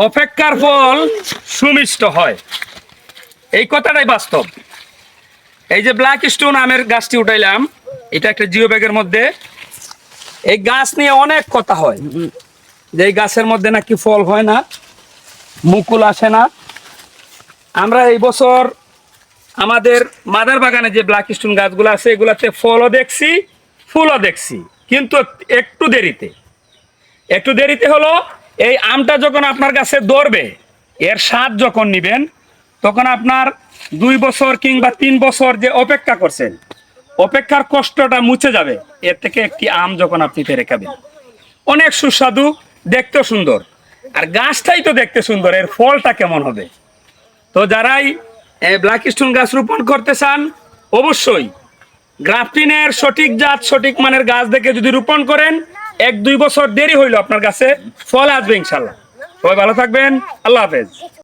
অপেক্ষার ফল সুমিষ্ট হয়, এই কথাটাই বাস্তব। এই যে ব্ল্যাক স্টোন আমের গাছটি উঠাইলাম, এটা একটা জিও ব্যাগের মধ্যে। এই গাছ নিয়ে অনেক কথা হয় যে এই গাছের মধ্যে নাকি ফল হয় না, মুকুল আসে না। আমরা এই বছর আমাদের মাদার বাগানে যে ব্ল্যাক স্টোন গাছগুলো আছে এগুলাতে ফলও দেখছি, ফুলও দেখছি, কিন্তু একটু দেরিতে হলো। এই আমটা যখন আপনার কাছে ধরবে, এর স্বাদ যখন নিবেন, তখন আপনার 2 বছর কিংবা 3 বছর যে অপেক্ষা করছেন, অপেক্ষার কষ্টটা মুছে যাবে। এর থেকে একটি আম যখন আপনি পেরে খাবেন, অনেক সুস্বাদু, দেখতেও সুন্দর, আর গাছটাই তো দেখতে সুন্দর, এর ফলটা কেমন হবে। তো যারাই ব্ল্যাক স্টোন গাছ রোপণ করতে চান, অবশ্যই গ্রাফটিনের সঠিক জাত, সঠিক মানের গাছ দেখে যদি রোপণ করেন, 1-2 বছর দেরি হইলো আপনার কাছে ফল আসবে ইনশাল্লাহ। সবাই ভালো থাকবেন, আল্লাহ হাফেজ।